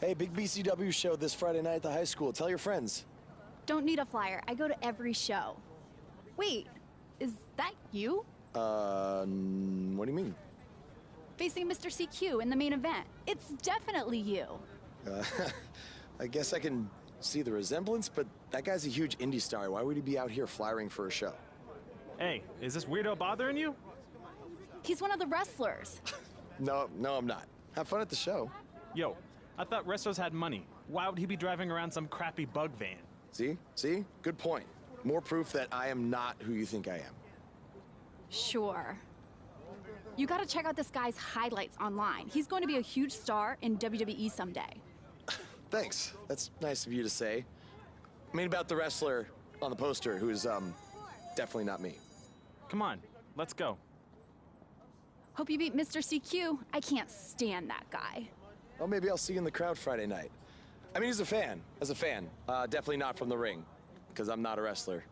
Hey, big BCW show this Friday night at the high school. Tell your friends. Don't need a flyer. I go to every show. Wait, is that you? What do you mean? Facing Mr. CQ in the main event. It's definitely you. I guess I can see the resemblance, but that guy's a huge indie star. Why would he be out here flyering for a show? Hey, is this weirdo bothering you? He's one of the wrestlers. No, I'm not. Have fun at the show. Yo, I thought wrestlers had money. Why would he be driving around some crappy bug van? See? Good point. More proof that I am not who you think I am. Sure. You gotta check out this guy's highlights online. He's going to be a huge star in WWE someday. Thanks. That's nice of you to say. I mean about the wrestler on the poster who's, definitely not me. Come on, let's go. Hope you beat Mr. CQ. I can't stand that guy. Well, maybe I'll see you in the crowd Friday night. I mean, as a fan. Definitely not from the ring, because I'm not a wrestler.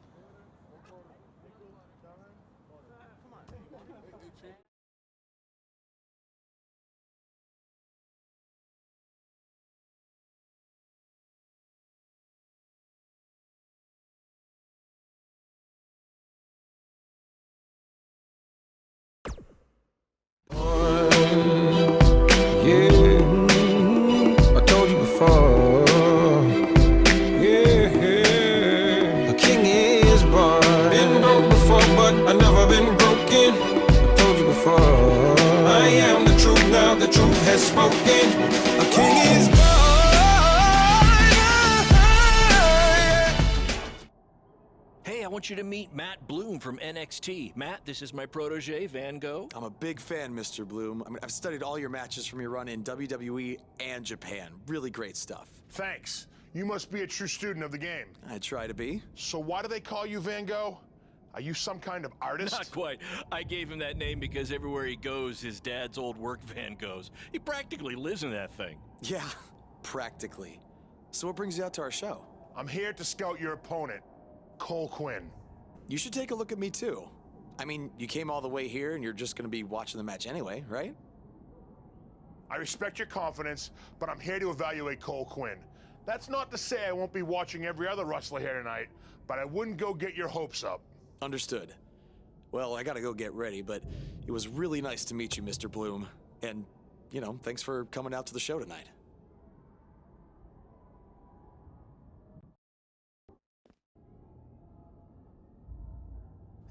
Hey, I want you to meet Matt Bloom from NXT. Matt, this is my protege, Van Gogh. I'm a big fan, Mr. Bloom. I mean, I've studied all your matches from your run in WWE and Japan. Really great stuff. Thanks. You must be a true student of the game. I try to be. So why do they call you Van Gogh? Are you some kind of artist? Not quite. I gave him that name because everywhere he goes, his dad's old work van goes. He practically lives in that thing. Yeah, practically. So what brings you out to our show? I'm here to scout your opponent, Cole Quinn. You should take a look at me too. I mean, you came all the way here and you're just gonna be watching the match anyway, right? I respect your confidence, but I'm here to evaluate Cole Quinn. That's not to say I won't be watching every other wrestler here tonight, but I wouldn't go get your hopes up. Understood. Well, I gotta go get ready, but it was really nice to meet you, Mr. Bloom. And, you know, thanks for coming out to the show tonight.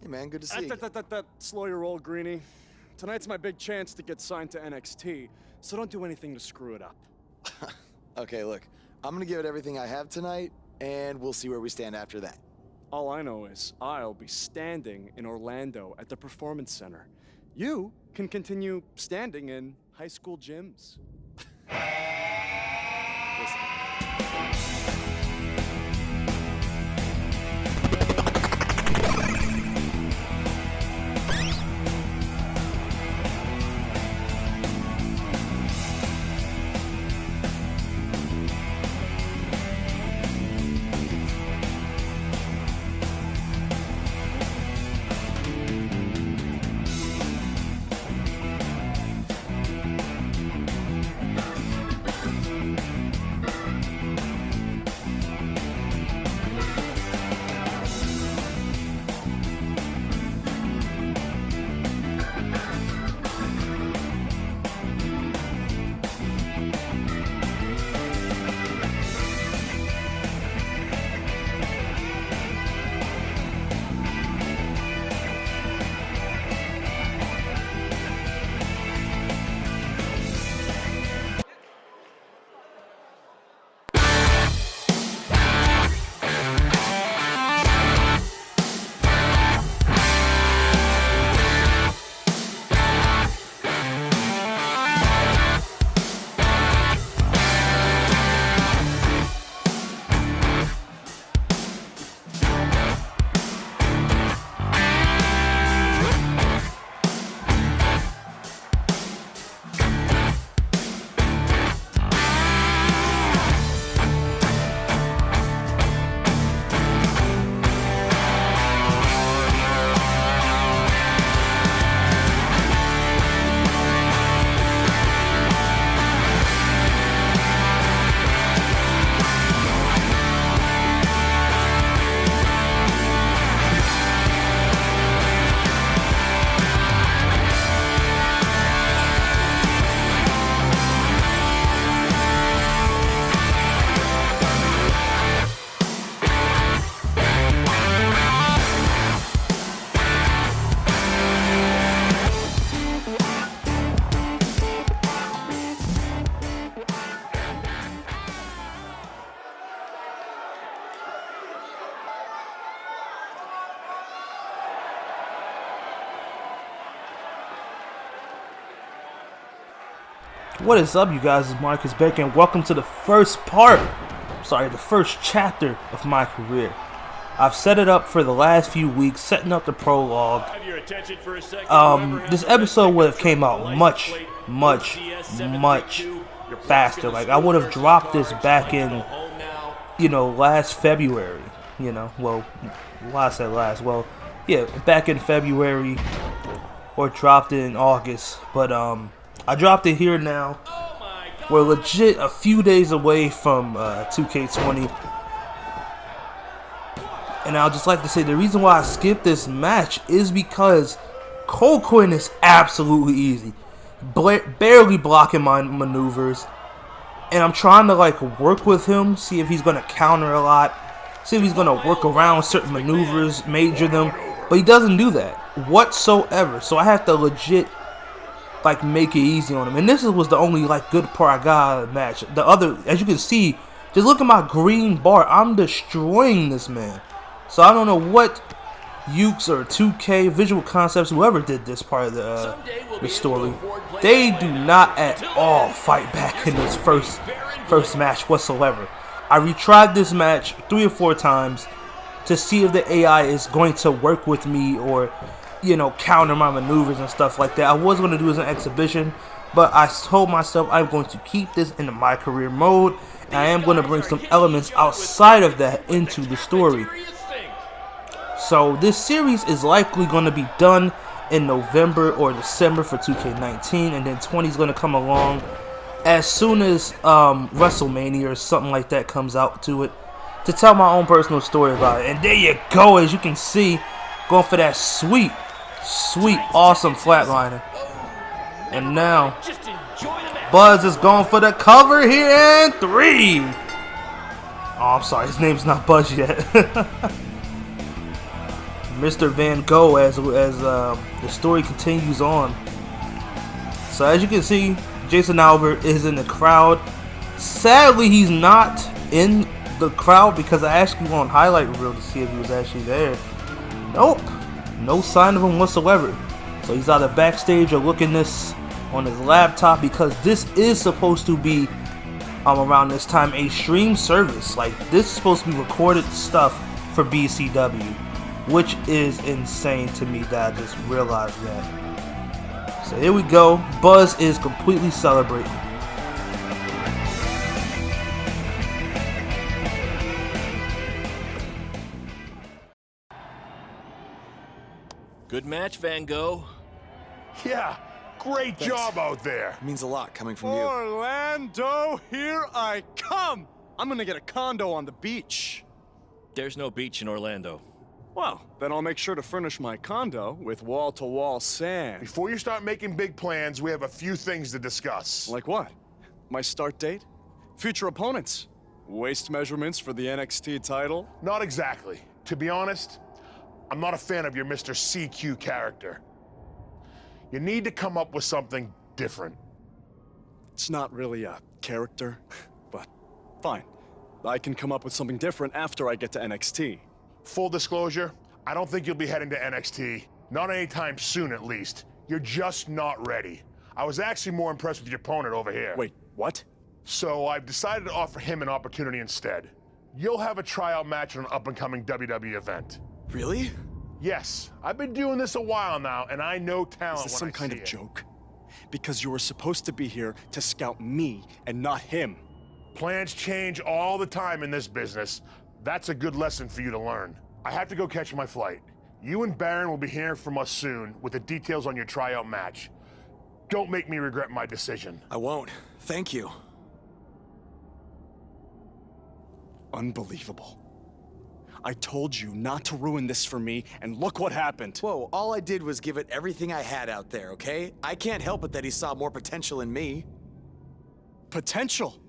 Hey, man, good to see you. Slow your roll, Greenie. Tonight's my big chance to get signed to NXT, so don't do anything to screw it up. Okay, look, I'm gonna give it everything I have tonight, and we'll see where we stand after that. All I know is I'll be standing in Orlando at the Performance Center. You can continue standing in high school gyms. What is up, you guys? It's Marcus Baker, and welcome to the first chapter of my career. I've set it up for the last few weeks, setting up the prologue. This episode would have came out much faster. Like, I would have dropped this back in, last February. Well, why I said last? Well, yeah, back in February, or dropped it in August. But I dropped it here now. We're legit a few days away from 2K20. And I'd just like to say the reason why I skipped this match is because Cole Quinn is absolutely easy. Barely blocking my maneuvers. And I'm trying to work with him, see if he's going to counter a lot. See if he's going to work around certain maneuvers, major them. But he doesn't do that whatsoever. So I have to legit make it easy on him. And this was the only good part I got out of the match. The other, as you can see, just look at my green bar. I'm destroying this man. So I don't know what Ukes or 2K, Visual Concepts, whoever did this part of the story, they do not at all fight back in this first match whatsoever. I retried this match 3 or 4 times to see if the AI is going to work with me or, counter my maneuvers and stuff like that. I was going to do it as an exhibition, but I told myself I'm going to keep this in my career mode, and I am going to bring some elements outside of that into the story. So this series is likely going to be done in November or December for 2K19, and then 20 is going to come along as soon as WrestleMania or something like that comes out to it, to tell my own personal story about it. And there you go, as you can see, going for that sweet, awesome flatliner. And now Buzz is going for the cover here, and 3. Oh, I'm sorry, his name's not Buzz yet. Mr. Van Gogh as the story continues on. So as you can see, Jason Albert is in the crowd. Sadly, he's not in the crowd because I asked you on highlight reel to see if he was actually there. Nope, no sign of him whatsoever. So he's either backstage or looking this on his laptop, because this is supposed to be around this time a stream service. This is supposed to be recorded stuff for BCW, which is insane to me that I just realized that. So here we go. Buzz is completely celebrating. Good match, Van Gogh. Yeah, great job out there. It means a lot coming from you. Orlando, here I come! I'm gonna get a condo on the beach. There's no beach in Orlando. Well, then I'll make sure to furnish my condo with wall-to-wall sand. Before you start making big plans, we have a few things to discuss. Like what? My start date? Future opponents? Waist measurements for the NXT title? Not exactly. To be honest, I'm not a fan of your Mr. CQ character. You need to come up with something different. It's not really a character, but fine. I can come up with something different after I get to NXT. Full disclosure, I don't think you'll be heading to NXT. Not anytime soon, at least. You're just not ready. I was actually more impressed with your opponent over here. Wait, what? So I've decided to offer him an opportunity instead. You'll have a tryout match on an up-and-coming WWE event. Really? Yes, I've been doing this a while now, and I know talent when I see it. Is this some kind of joke? Because you were supposed to be here to scout me and not him. Plans change all the time in this business. That's a good lesson for you to learn. I have to go catch my flight. You and Barron will be hearing from us soon with the details on your tryout match. Don't make me regret my decision. I won't. Thank you. Unbelievable. I told you not to ruin this for me, and look what happened. Whoa, all I did was give it everything I had out there, okay? I can't help it that he saw more potential in me. Potential?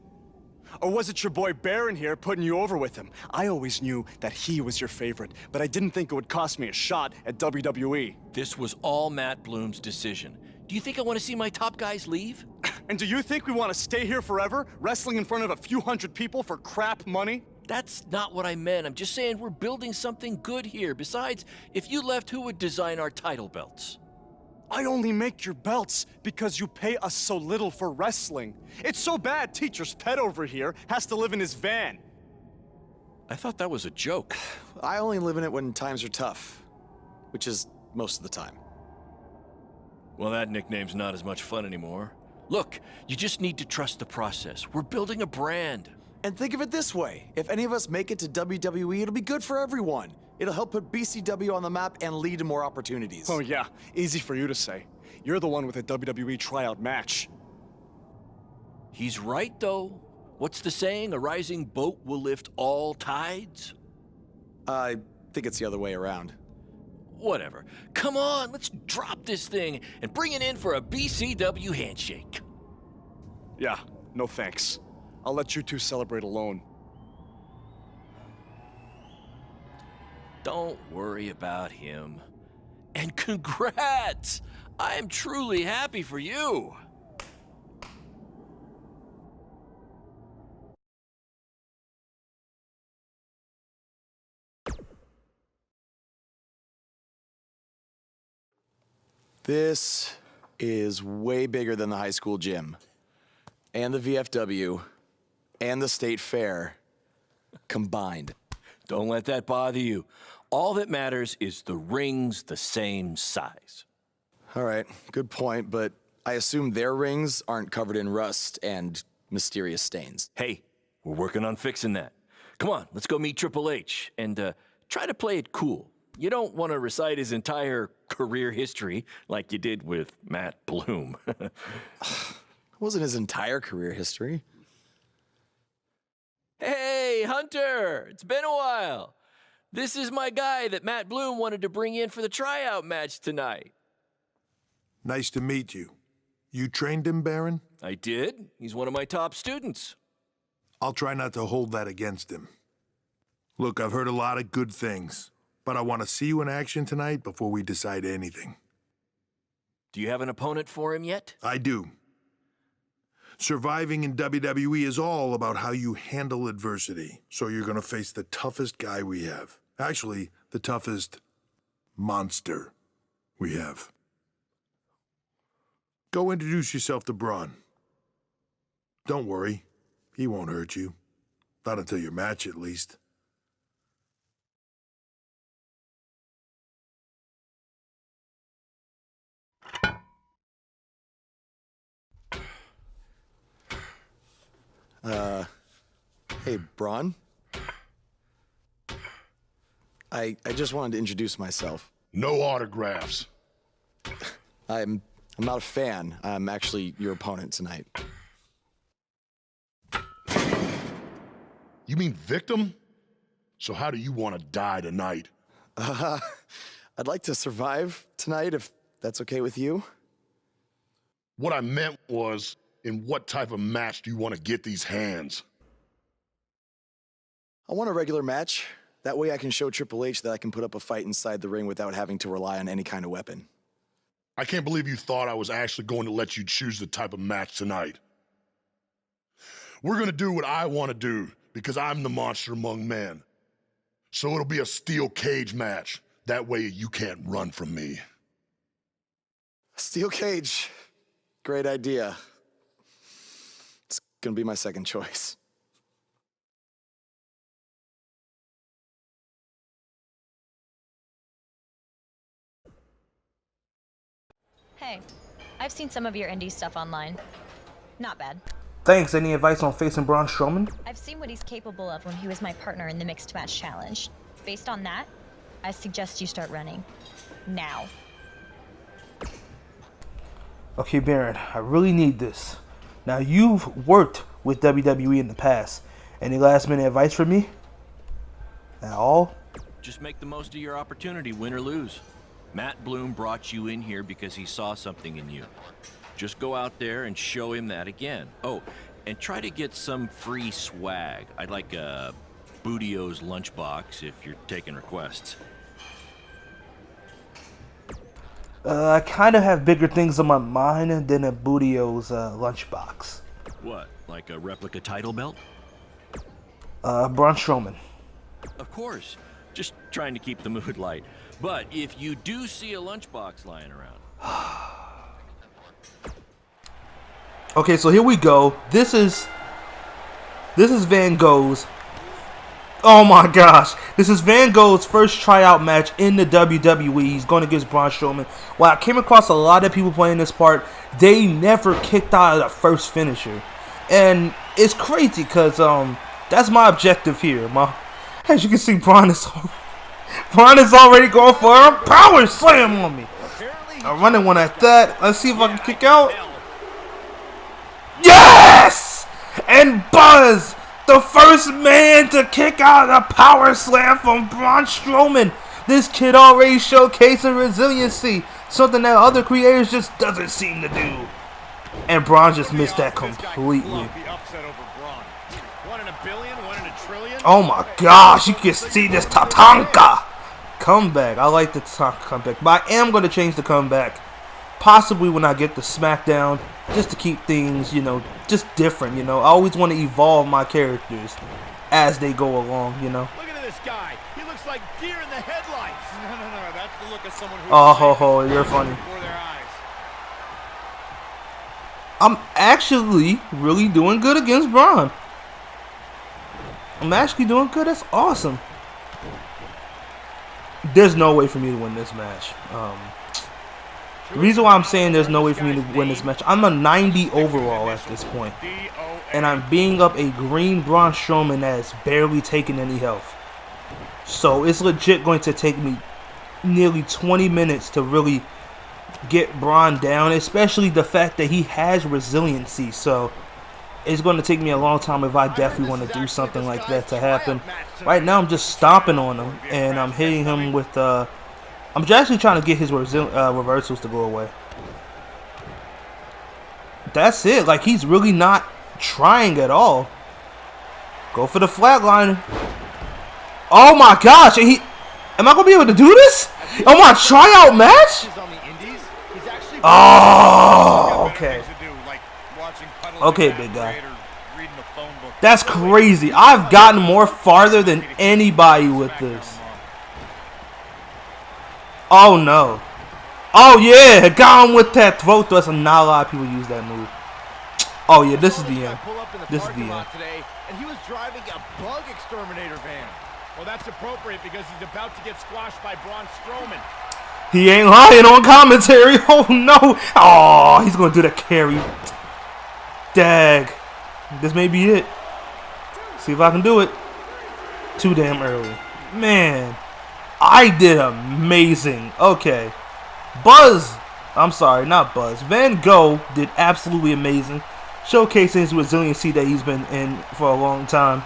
Or was it your boy Barron here putting you over with him? I always knew that he was your favorite, but I didn't think it would cost me a shot at WWE. This was all Matt Bloom's decision. Do you think I want to see my top guys leave? And do you think we want to stay here forever, wrestling in front of a few hundred people for crap money? That's not what I meant. I'm just saying we're building something good here. Besides, if you left, who would design our title belts? I only make your belts because you pay us so little for wrestling. It's so bad teacher's pet over here has to live in his van. I thought that was a joke. I only live in it when times are tough, which is most of the time. Well, that nickname's not as much fun anymore. Look, you just need to trust the process. We're building a brand. And think of it this way. If any of us make it to WWE, it'll be good for everyone. It'll help put BCW on the map and lead to more opportunities. Oh yeah, easy for you to say. You're the one with a WWE tryout match. He's right, though. What's the saying? A rising boat will lift all tides? I think it's the other way around. Whatever. Come on, let's drop this thing and bring it in for a BCW handshake. Yeah, no thanks. I'll let you two celebrate alone. Don't worry about him. And congrats! I am truly happy for you. This is way bigger than the high school gym, and the VFW, and the state fair combined. Don't let that bother you. All that matters is the ring's the same size. All right, good point, but I assume their rings aren't covered in rust and mysterious stains. Hey, we're working on fixing that. Come on, let's go meet Triple H and try to play it cool. You don't want to recite his entire career history like you did with Matt Bloom. It wasn't his entire career history. Hey, Hunter! It's been a while. This is my guy that Matt Bloom wanted to bring in for the tryout match tonight. Nice to meet you. You trained him, Baron? I did. He's one of my top students. I'll try not to hold that against him. Look, I've heard a lot of good things, but I want to see you in action tonight before we decide anything. Do you have an opponent for him yet? I do. Surviving in WWE is all about how you handle adversity. So you're going to face the toughest guy we have. Actually, the toughest monster we have. Go introduce yourself to Braun. Don't worry, he won't hurt you. Not until your match, at least. Hey, Braun? I just wanted to introduce myself. No autographs. I'm not a fan. I'm actually your opponent tonight. You mean victim? So how do you want to die tonight? I'd like to survive tonight, if that's okay with you. What I meant was, in what type of match do you want to get these hands? I want a regular match. That way I can show Triple H that I can put up a fight inside the ring without having to rely on any kind of weapon. I can't believe you thought I was actually going to let you choose the type of match tonight. We're going to do what I want to do, because I'm the monster among men. So it'll be a steel cage match. That way you can't run from me. Steel cage. Great idea. It's gonna be my second choice. Hey, I've seen some of your indie stuff online. Not bad. Thanks. Any advice on facing Braun Strowman? I've seen what he's capable of when he was my partner in the Mixed Match Challenge. Based on that, I suggest you start running. Now. Okay, Baron, I really need this. Now, you've worked with WWE in the past. Any last-minute advice for me? At all? Just make the most of your opportunity, win or lose. Matt Bloom brought you in here because he saw something in you. Just go out there and show him that again. Oh, and try to get some free swag. I'd like a Bootio's lunchbox if you're taking requests. I kind of have bigger things on my mind than a Bootio's lunchbox. What, like a replica title belt? Braun Strowman. Of course. Just trying to keep the mood light. But if you do see a lunchbox lying around, Okay, so here we go. This is Van Gogh's. Oh my gosh. This is Van Gogh's first tryout match in the WWE. He's going against Braun Strowman. Well, I came across a lot of people playing this part. They never kicked out of the first finisher. And it's crazy because that's my objective here. As you can see, Braun is already going for a power slam on me. I'm running one at that. Let's see if I can kick out. Yes! And Buzz, the first man to kick out a power slam from Braun Strowman. This kid already showcasing resiliency, something that other creators just doesn't seem to do. And Braun just missed that completely. Oh my gosh, you can see this Tatanka comeback. I like the Tatanka comeback, but I am going to change the comeback. Possibly when I get the SmackDown, just to keep things, you know, just different, you know. I always want to evolve my characters as they go along, you know. Look at this guy. He looks like deer in the headlights. No. That's the look of someone who Oh, you're funny. before their eyes. I'm actually really doing good against Braun. I'm actually doing good. That's awesome. There's no way for me to win this match. The reason why I'm saying there's no way for me to win this match, I'm a 90 overall at this point. And I'm beating up a green Braun Strowman that is barely taking any health. So it's legit going to take me nearly 20 minutes to really get Braun down, especially the fact that he has resiliency. So it's going to take me a long time if I definitely want to do something like that to happen. Right now I'm just stomping on him and I'm hitting him with I'm actually trying to get his reversals to go away. That's it. Like, he's really not trying at all. Go for the flatliner. Oh my gosh. And am I going to be able to do this? Oh, my tryout match? Oh, okay. Okay, big guy. That's crazy. I've gotten more farther than anybody with this. Oh no. Oh yeah, got him with that throat thrust, and not a lot of people use that move. Oh yeah, this is the end. This is the end. Today, and he was driving a bug exterminator van. Well, that's appropriate because he's about to get squashed by Braun Strowman. He ain't lying on commentary. Oh no. Oh, he's gonna do the carry. Dag. This may be it. See if I can do it. Too damn early. Man. I did amazing. Okay. Buzz. I'm sorry, not Buzz. Van Gogh did absolutely amazing. Showcasing his resiliency that he's been in for a long time.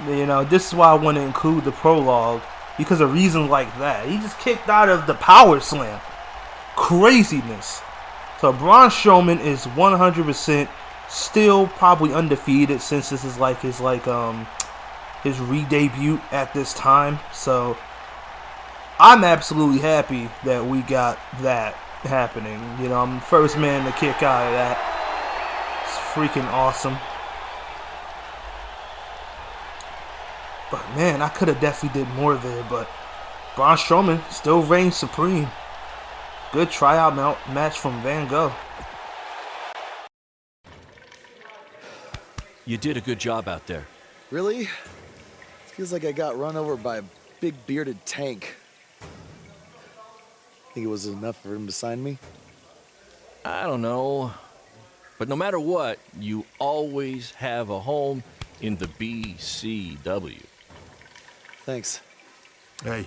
You know, this is why I want to include the prologue. Because of reasons like that. He just kicked out of the power slam. Craziness. So Braun Strowman is 100% still probably undefeated since this is like his re-debut at this time. So I'm absolutely happy that we got that happening. You know, I'm the first man to kick out of that. It's freaking awesome. But man, I could have definitely did more there, but Braun Strowman still reigns supreme. Good tryout match from Van Gogh. You did a good job out there. Really? Feels like I got run over by a big bearded tank. Think it was enough for him to sign me? I don't know. But no matter what, you always have a home in the BCW. Thanks. Hey,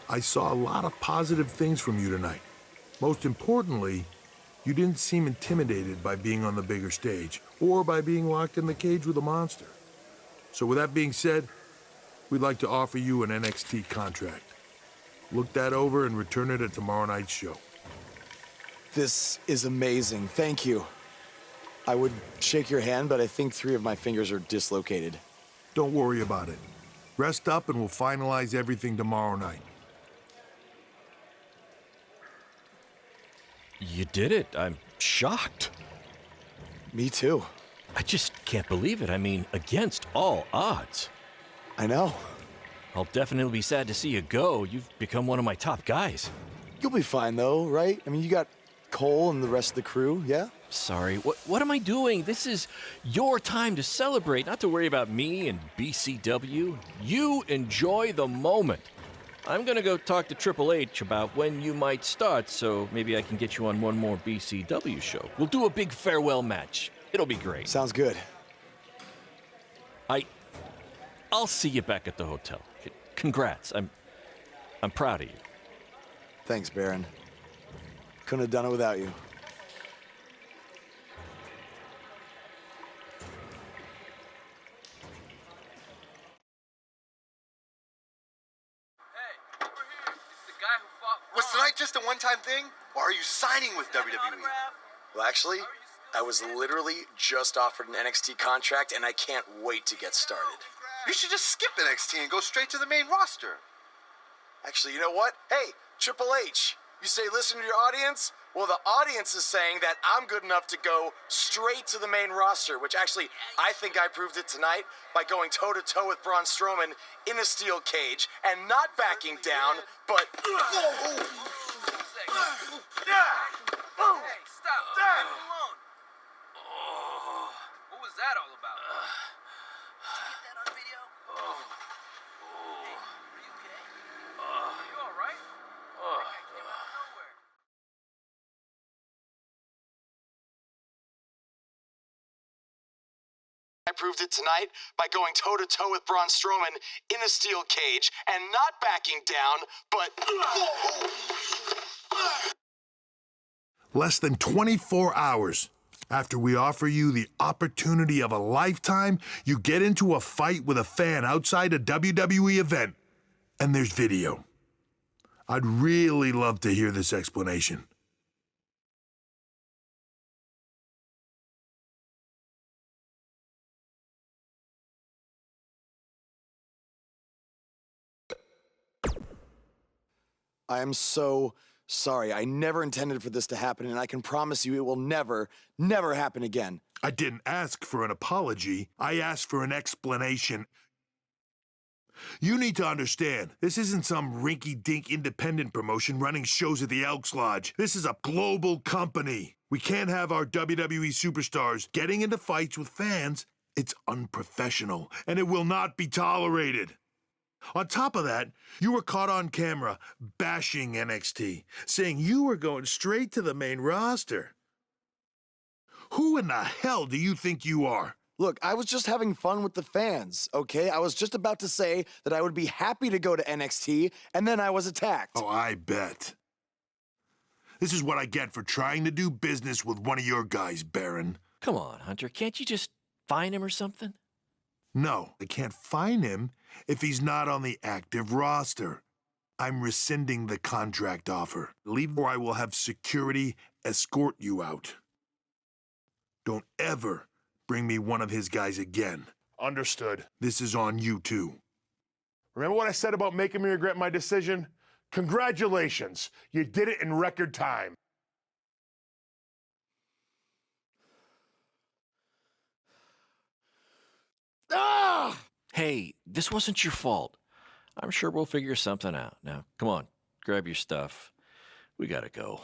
I saw a lot of positive things from you tonight. Most importantly, you didn't seem intimidated by being on the bigger stage or by being locked in the cage with a monster. So with that being said, we'd like to offer you an NXT contract. Look that over and return it at tomorrow night's show. This is amazing. Thank you. I would shake your hand, but I think 3 of my fingers are dislocated. Don't worry about it. Rest up and we'll finalize everything tomorrow night. You did it. I'm shocked. Me too. I just can't believe it. I mean, against all odds. I know. I'll definitely be sad to see you go. You've become one of my top guys. You'll be fine, though, right? I mean, you got Cole and the rest of the crew, yeah? Sorry, what am I doing? This is your time to celebrate, not to worry about me and BCW. You enjoy the moment. I'm gonna go talk to Triple H about when you might start, so maybe I can get you on one more BCW show. We'll do a big farewell match. It'll be great. Sounds good. I'll see you back at the hotel. Congrats. I'm proud of you. Thanks, Baron. Couldn't have done it without you. Was tonight just a one-time thing, or are you signing with WWE? Well, actually, I was literally just offered an NXT contract, and I can't wait to get started. You should just skip NXT and go straight to the main roster. Actually, you know what? Hey, Triple H, you say listen to your audience? Well, the audience is saying that I'm good enough to go straight to the main roster, which actually, I think I proved it tonight by going toe-to-toe with Braun Strowman in a steel cage and not backing down, but... Hey, stop. Leave him alone. What was that all about? Did you get that on video? Hey, are you okay? Are you all right? That came out of nowhere. I proved it tonight by going toe-to-toe with Braun Strowman in a steel cage and not backing down, but... Less than 24 hours after we offer you the opportunity of a lifetime, you get into a fight with a fan outside a WWE event, and there's video. I'd really love to hear this explanation. I am so sorry. I never intended for this to happen, and I can promise you it will never, never happen again. I didn't ask for an apology. I asked for an explanation. You need to understand, this isn't some rinky-dink independent promotion running shows at the Elks Lodge. This is a global company. We can't have our WWE superstars getting into fights with fans. It's unprofessional, and it will not be tolerated. On top of that, you were caught on camera bashing NXT, saying you were going straight to the main roster. Who in the hell do you think you are? Look, I was just having fun with the fans, okay? I was just about to say that I would be happy to go to NXT, and then I was attacked. Oh, I bet. This is what I get for trying to do business with one of your guys, Baron. Come on, Hunter. Can't you just fine him or something? No, I can't fine him if he's not on the active roster. I'm rescinding the contract offer. Leave or I will have security escort you out. Don't ever bring me one of his guys again. Understood. This is on you, too. Remember what I said about making me regret my decision? Congratulations. You did it in record time. Ah! Hey, this wasn't your fault. I'm sure we'll figure something out. Now, come on, grab your stuff. We gotta go.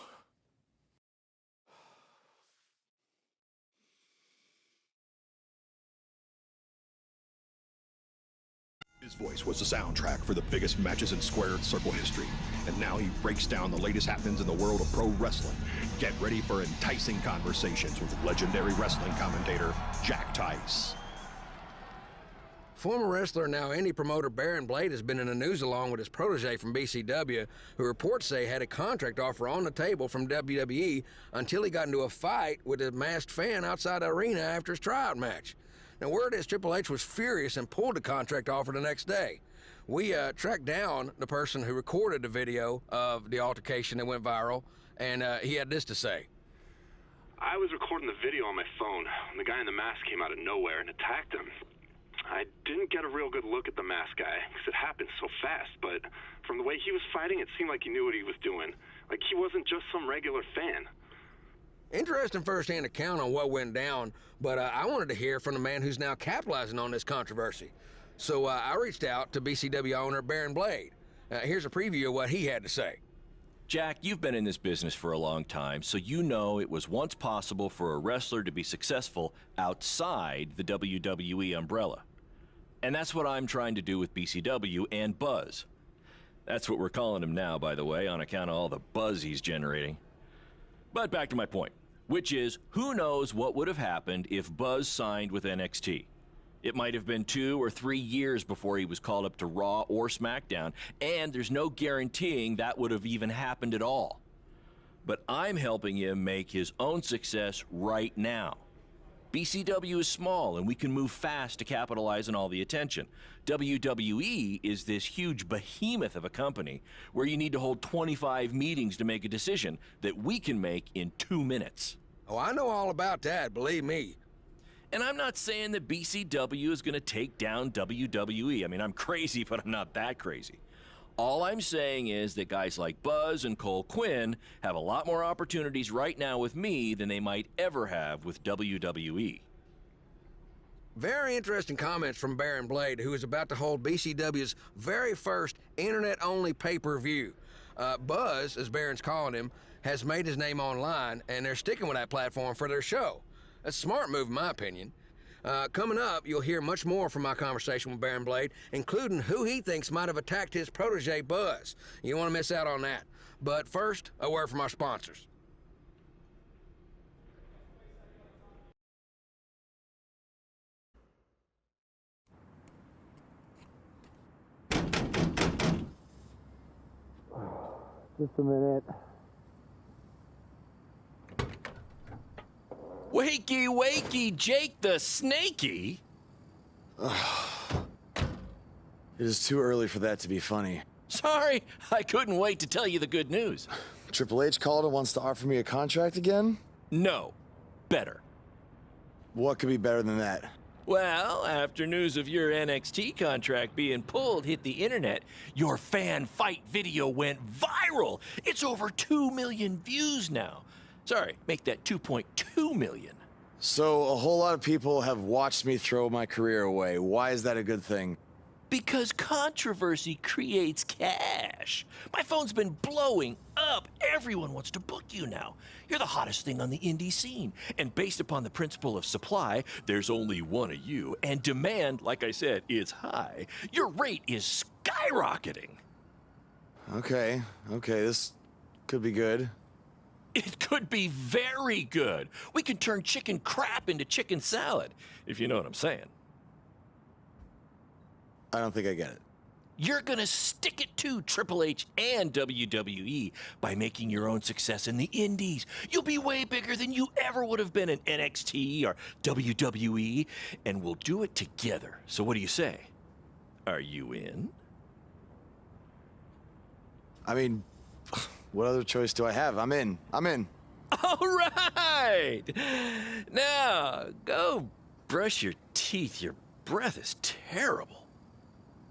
His voice was the soundtrack for the biggest matches in squared circle history. And now he breaks down the latest happenings in the world of pro wrestling. Get ready for enticing conversations with legendary wrestling commentator Jack Tice. Former wrestler, now indie promoter Baron Blade has been in the news along with his protege from BCW, who reports say had a contract offer on the table from WWE until he got into a fight with a masked fan outside the arena after his tryout match. Now, word is Triple H was furious and pulled the contract offer the next day. We tracked down the person who recorded the video of the altercation that went viral, and he had this to say. I was recording the video on my phone when the guy in the mask came out of nowhere and attacked him. I didn't get a real good look at the masked guy because it happened so fast, but from the way he was fighting, it seemed like he knew what he was doing. Like he wasn't just some regular fan. Interesting first-hand account on what went down, but I wanted to hear from the man who's now capitalizing on this controversy. So I reached out to BCW owner Baron Blade. Here's a preview of what he had to say. Jack, you've been in this business for a long time, so you know it was once possible for a wrestler to be successful outside the WWE umbrella. And that's what I'm trying to do with BCW and Buzz. That's what we're calling him now, by the way, on account of all the buzz he's generating. But back to my point, which is, who knows what would have happened if Buzz signed with NXT? It might have been 2 or 3 years before he was called up to Raw or SmackDown, and there's no guaranteeing that would have even happened at all. But I'm helping him make his own success right now. BCW is small, and we can move fast to capitalize on all the attention. WWE is this huge behemoth of a company where you need to hold 25 meetings to make a decision that we can make in 2 minutes. Oh, I know all about that, believe me. And I'm not saying that BCW is going to take down WWE. I mean, I'm crazy, but I'm not that crazy. All I'm saying is that guys like Buzz and Cole Quinn have a lot more opportunities right now with me than they might ever have with WWE. Very interesting comments from Baron Blade, who is about to hold BCW's very first internet-only pay-per-view. Buzz, as Baron's calling him, has made his name online, and they're sticking with that platform for their show. A smart move, in my opinion. Coming up, you'll hear much more from my conversation with Baron Blade, including who he thinks might have attacked his protege, Buzz. You don't want to miss out on that. But first, a word from our sponsors. Just a minute. Wakey, wakey, Jake the Snakey? It is too early for that to be funny. Sorry, I couldn't wait to tell you the good news. Triple H called and wants to offer me a contract again? No, better. What could be better than that? Well, after news of your NXT contract being pulled hit the internet, your fan fight video went viral. It's over 2 million views now. Sorry, make that 2.2 million. So a whole lot of people have watched me throw my career away. Why is that a good thing? Because controversy creates cash. My phone's been blowing up. Everyone wants to book you now. You're the hottest thing on the indie scene. And based upon the principle of supply, there's only one of you. And demand, like I said, is high. Your rate is skyrocketing. Okay, this could be good. It could be very good. We could turn chicken crap into chicken salad, if you know what I'm saying. I don't think I get it. You're gonna stick it to Triple H and WWE by making your own success in the indies. You'll be way bigger than you ever would have been in NXT or WWE, and we'll do it together. So what do you say? Are you in? I mean, what other choice do I have? I'm in. All right! Now, go brush your teeth. Your breath is terrible.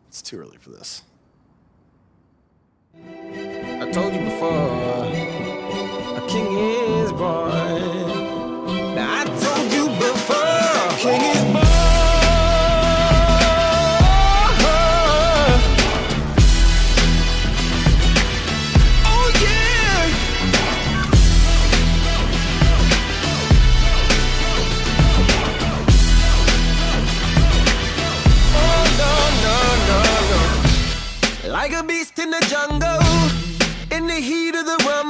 It's too early for this. I told you before, a king is born. Now I told you before, a king is born. Oh yeah. Oh no. Like a beast in the jungle, in the heat of the world.